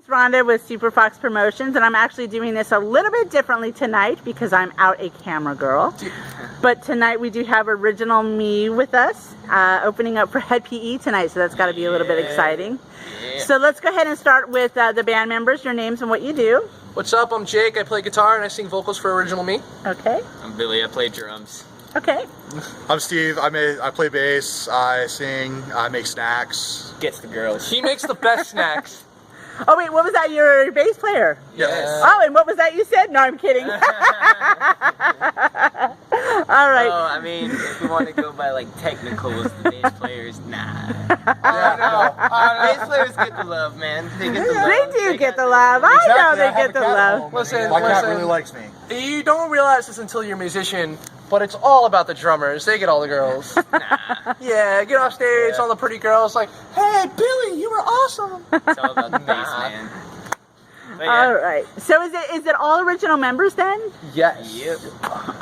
it's Rhonda with Superfox Promotions, and I'm actually doing this a little bit differently tonight because I'm out a camera girl. But tonight we do have Original Me with us, opening up for Hed PE tonight, so that's got to be a little bit exciting. Yeah. So let's go ahead and start with the band members, your names and what you do. What's up? I'm Jake. I play guitar and I sing vocals for Original Me. Okay. I'm Billy. I play drums. Okay. I'm Steve. I play bass. I sing. I make snacks. Gets the girls. He makes the best snacks. Oh wait, what was that? You're a bass player? Yes. Oh, and what was that you said? No, I'm kidding. All right. Oh, I mean, if we want to go by like technicals, the bass players, nah. Bass players get the love, man. They get the love. They do get the love. I know they get the love. Listen, My cat really likes me. You don't realize this until you're a musician, but it's all about the drummers. They get all the girls. Nah. Yeah, get off stage, all the pretty girls like, hey, Billy, you were awesome. It's all about the bass, man. But yeah. All right. So is it all original members then? Yes. Yep.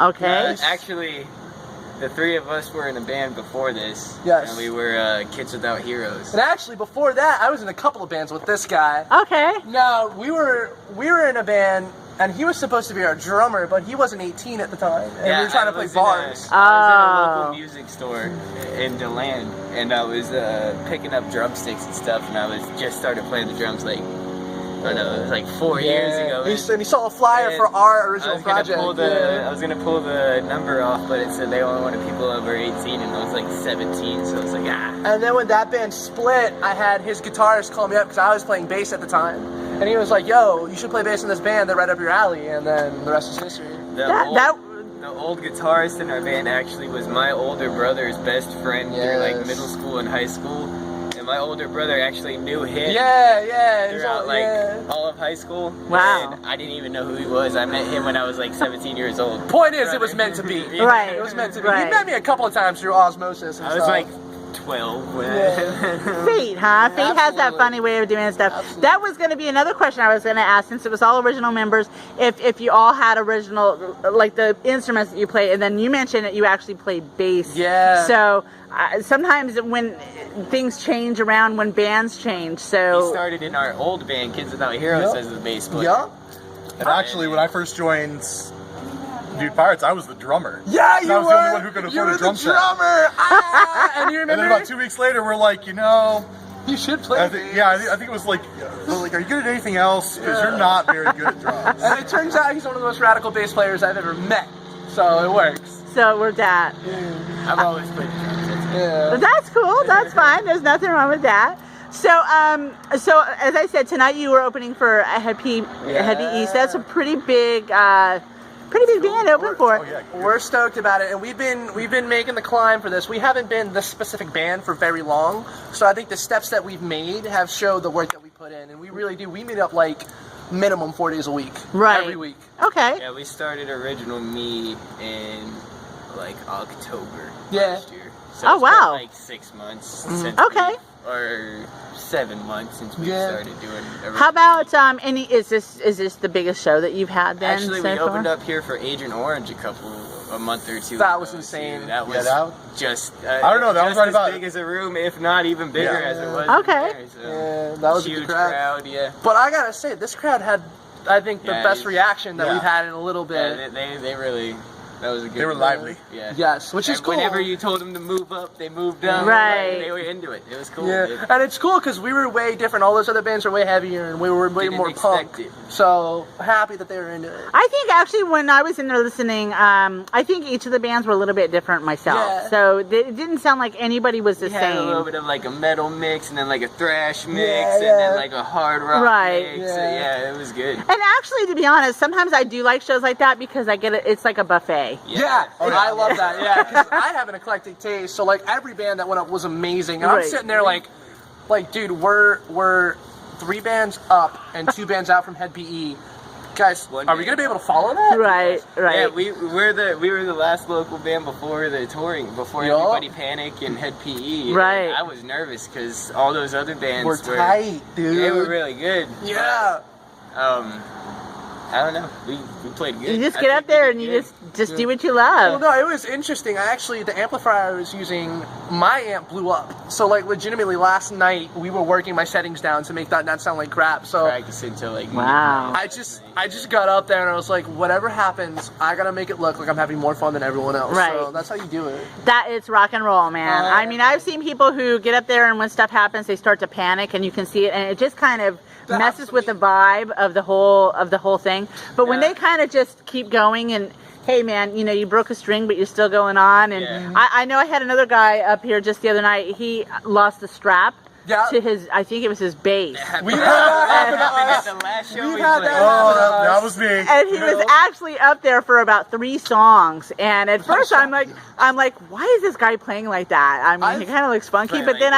Okay. Actually, the three of us were in a band before this. Yes. And we were Kids Without Heroes. And actually, before that, I was in a couple of bands with this guy. Okay. No, we were in a band, and he was supposed to be our drummer, but he wasn't 18 at the time, and we were trying to play bars. I was in a local music store in DeLand, and I was picking up drumsticks and stuff, and I was just started playing the drums like, I don't know, it was like 4 years ago. And he saw a flyer for our original project. I was gonna pull the number off, but it said they only wanted people over 18, and I was like 17, so I was like, ah. And then when that band split, I had his guitarist call me up because I was playing bass at the time. And he was like, yo, you should play bass in this band, they're right up your alley, and then the rest is history. The old guitarist in our band actually was my older brother's best friend through like middle school and high school. And my older brother actually knew him throughout all of high school. Wow. And I didn't even know who he was. I met him when I was like 17 years old. Point is, it was meant to be. Right. It was meant to be. Right. He met me a couple of times through osmosis and I was stuff. like 12 when Fate, huh? Fate has that Absolutely. funny way of doing stuff. Absolutely. That was going to be another question I was going to ask, since it was all original members, if you all had original, like the instruments that you play, and then you mentioned that you actually play bass. Yeah. So sometimes when things change around, when bands change, so... he started in our old band, Kids Without Heroes, as the bass player. Yeah. And actually, when I first joined Dude Pirates, I was the drummer. Yeah, you were. I was the only one who could afford a drum set. drummer. And you remember? And then about 2 weeks later, we're like, you know, You should play. I think it was like, are you good at anything else? Because you're not very good at drums. And it turns out he's one of the most radical bass players I've ever met. So it works. So we're that. I've always played drums. Yeah. That's cool. That's fine. There's nothing wrong with that. So, so as I said, tonight you were opening for Hed PE. So that's a pretty big band to open for. Oh, yeah. We're stoked about it, and we've been making the climb for this. We haven't been this specific band for very long, so I think the steps that we've made have showed the work that we put in, and we really do. We meet up like minimum 4 days a week, Right. every week. Okay. Yeah, we started Original Me in like October Yeah. last year. So Oh, it's been wow. like 6 months since Okay. or 7 months since we started doing Original How about Me. is this the biggest show that you've had then? Actually, so we far? opened up here for Agent Orange a month or two That ago, was insane. too. That Yeah, was that- just I don't know, that was just right as about- big as a room, if not even bigger Yeah. as it was. Okay. There, so. Yeah, that was a Huge good crowd. yeah. But I gotta say, this crowd had, I think, the Yeah, best it's- reaction that yeah. we've had in a little bit. Yeah, they really, that was a good They were group. lively. Yeah. Yes, which is And cool. Whenever you told them to move up, they moved up. Right. They were into it. It was cool. Yeah, dude. and it's cool because we were way different. All those other bands are way heavier, and we were way Didn't more expect punk. it. So happy that they were into it. I think actually when I was in there listening, I think each of the bands were a little bit different myself. Yeah. So it didn't sound like anybody was the We had a little same. bit of like a metal mix, and then like a thrash mix, Yeah, and yeah. then like a hard rock Right. mix. Yeah. Yeah, it was good. And actually, to be honest, sometimes I do like shows like that because I get it. It's like a buffet. Yeah, Oh, and yeah. I love that. Yeah, because I have an eclectic taste. So like every band that went up was amazing, and I'm Right. sitting there like, dude, we're 3 bands up and 2 bands out from Hed PE. Guys, One are we band gonna be able to follow that? Right. Yeah, we were the last local band before the touring, before Yeah. Everybody Panic and Hed PE. Right. And I was nervous because all those other bands We're tight, dude. They were really good. Yeah. I don't know. We played good. You just get up there and you just do what you love. Well, no, it was interesting. The amplifier I was using, my amp blew up. So, like, legitimately, last night we were working my settings down to make that not sound like crap. So practice until like wow. I just got up there and I was like, whatever happens, I gotta make it look like I'm having more fun than everyone else. Right. So that's how you do it. That is rock and roll, man. I mean, I've seen people who get up there and when stuff happens, they start to panic, and you can see it, and it just kind of messes with the vibe of the whole thing. But when they kind of just keep going and, hey man, you know, you broke a string but you're still going on, and I know I had another guy up here just the other night. He lost the strap to his, I think it was his bass. We had that the last show we had played. that was me. And he was actually up there for about 3 songs. And at first I'm like, why is this guy playing like that? I mean, he kind of looks funky, but then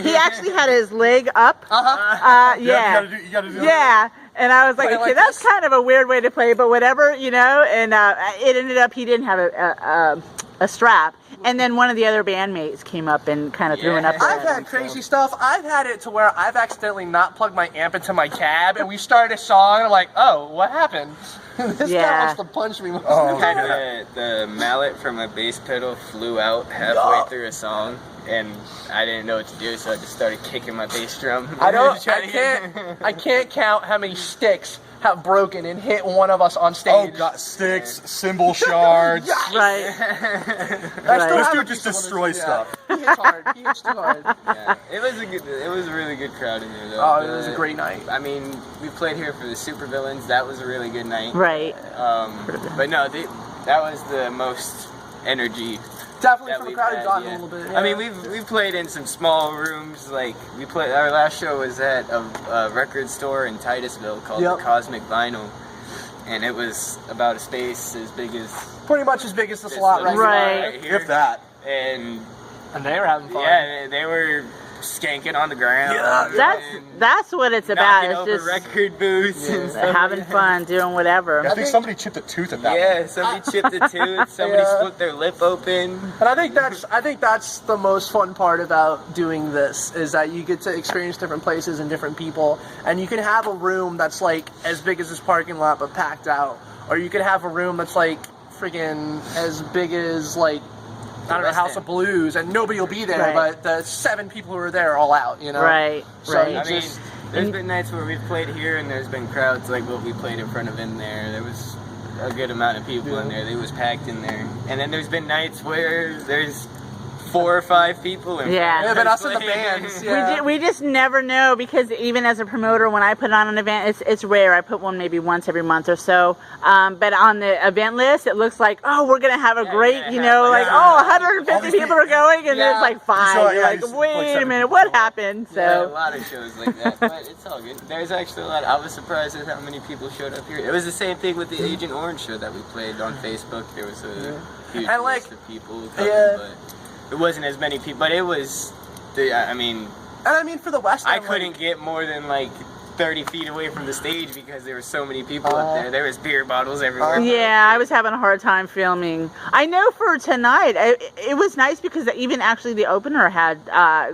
he actually had his leg up. Yeah. You gotta do that. And I was like, okay, that's kind of a weird way to play, but whatever, you know. And it ended up he didn't have a strap. And then one of the other bandmates came up and kind of threw it up there. I've had crazy stuff. I've had it to where I've accidentally not plugged my amp into my cab, and we started a song, and I'm like, oh, what happened? This guy wants to punch me. The mallet from my bass pedal flew out halfway through a song, and I didn't know what to do, so I just started kicking my bass drum. I can't count how many sticks have broken and hit one of us on stage. Oh god, sticks, cymbal shards. Right. This dude just destroys stuff. He hits hard. He hits too hard. Yeah, it was a really good crowd in there though. Oh, it was a great night. I mean, we played here for the Supervillains. That was a really good night. Right. But no, that was the most energy. Definitely from the crowd who's gotten a little bit. Yeah. I mean, we've played in some small rooms. Like our last show was at a record store in Titusville called the Cosmic Vinyl, and it was about a space as big as pretty much as big as this lot right here. If that. And they were having fun. Yeah, they were skanking on the ground. That's what it's about. It's over just record booths and stuff having fun, doing whatever. Yeah, I think somebody chipped a tooth at that. Yeah, somebody chipped a tooth. Somebody split their lip open. And I think that's the most fun part about doing this, is that you get to experience different places and different people, and you can have a room that's like as big as this parking lot but packed out, or you could have a room that's like freaking as big as like, I don't know, House of Blues, and nobody will be there, but the 7 people who are there are all out, you know? Right, so right. I mean, there's been nights where we've played here and there's been crowds like what we played in front of in there. There was a good amount of people in there. It was packed in there. And then there's been nights where there's 4 or 5 people in front. Yeah, but us in the bands. Yeah. We just never know, because even as a promoter, when I put on an event, it's rare. I put one maybe once every month or so. But on the event list, it looks like, oh, we're going to have a great, you know, like, 150 people are going, and there's like 5. You're like, wait a minute, what happened? So yeah, a lot of shows like that, but it's all good. There's actually a lot. I was surprised at how many people showed up here. It was the same thing with the Agent Orange show that we played on Facebook. There was a huge list of people coming, but it wasn't as many people, but it was, I mean, for the West End, I couldn't get more than like 30 feet away from the stage because there were so many people up there. There was beer bottles everywhere. Yeah, I was having a hard time filming. I know for tonight, it was nice because even actually the opener had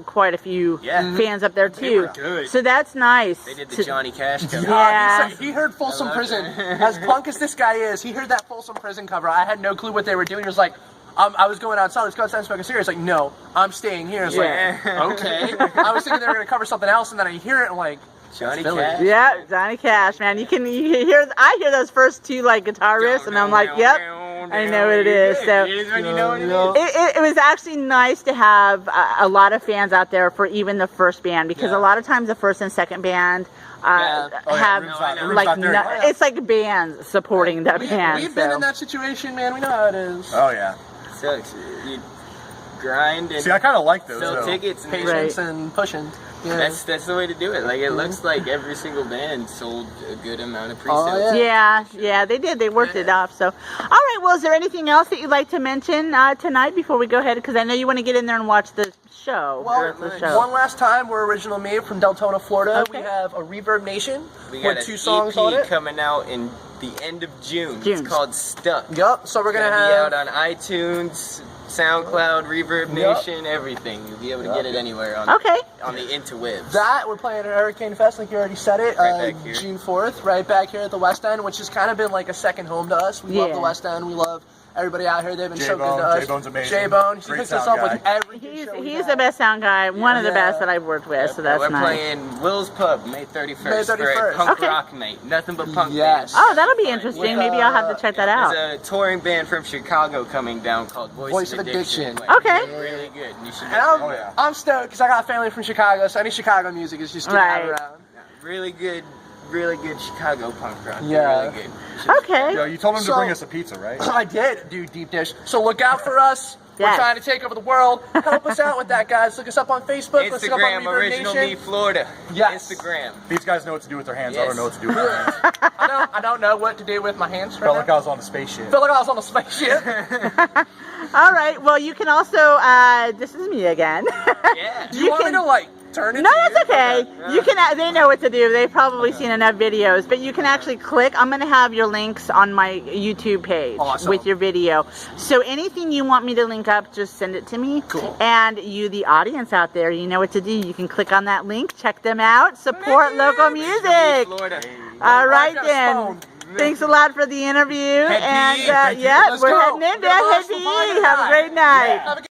quite a few fans up there too. They were good. So that's nice. They did the Johnny Cash cover. Yeah. He heard Folsom Prison. As punk as this guy is, he heard that Folsom Prison cover. I had no clue what they were doing. He was like, I was going outside, let's go outside and smoke a cigarette. He's like, no, I'm staying here. It's like, okay. I was thinking they were going to cover something else, and then I hear it, and I'm like, Johnny Cash. Yeah, Johnny Cash, man. You hear, I hear those first 2 like guitar riffs, and I'm like, yep, I know what it is. So it was actually nice to have a lot of fans out there for even the first band, because a lot of times the first and second band have it's like bands supporting the band. We've been in that situation, man. We know how it is. Oh yeah. Sucks. You grind and I kind of like those. sell tickets and patience and pushing. Yeah. That's the way to do it. Like, it looks like every single band sold a good amount of pre-sales. Yeah, they did. They worked it off. So, all right. Well, is there anything else that you'd like to mention tonight before we go ahead? Because I know you want to get in there and watch the show. Well, one last time, we're Original Me from Deltona, Florida. Okay. We have a Reverb Nation with 2 songs on it. Coming out in the end of June. It's called Stuck. Yup. So we're gonna be out on iTunes, SoundCloud, Reverb Nation, everything. You'll be able to get it anywhere on the interwebs. We're playing at Hurricane Fest, like you already said it, right back here. June 4th, right back here at the West End, which has kind of been like a second home to us. We love the West End. We love everybody out here. They've been so good to us. J-Bone's amazing. J-Bone, he hooks us up with every He's the best sound guy, one of the best that I've worked with, so that's we're nice. playing Will's Pub May 31st. May 31st. For a punk rock night. Nothing but punk bands. Oh, that'll be interesting. Maybe I'll have to check that out. There's a touring band from Chicago coming down called Voice of Addiction. Okay. Really good. You should I'm stoked because I got family from Chicago, so any Chicago music is just getting out around. Really good Chicago punk rock. Yeah. Really good. Okay. Yo, you told him to bring us a pizza, right? I did, dude, deep dish. So look out for us. We're trying to take over the world. Help us out with that, guys. Look us up on Facebook. Look us up on Instagram, Original Me Florida. Yes. Instagram. These guys know what to do with their hands. I don't know what to do with my hands. I don't know what to do with my hands right Felt now. like I was on a spaceship. Felt like I was on a spaceship. All right. Well, you can also. This is me again. Yeah. Do you want me to like turn it? No, that's okay. You can. They know what to do. They've probably seen enough videos, but you can actually click. I'm gonna have your links on my YouTube page with your video. So anything you want me to link up, just send it to me. Cool. And you, the audience out there, you know what to do. You can click on that link, check them out, support local music. Florida. All right then. Thanks a lot for the interview. And Let's we're go. heading into Hed PE. Have a great night. Have a good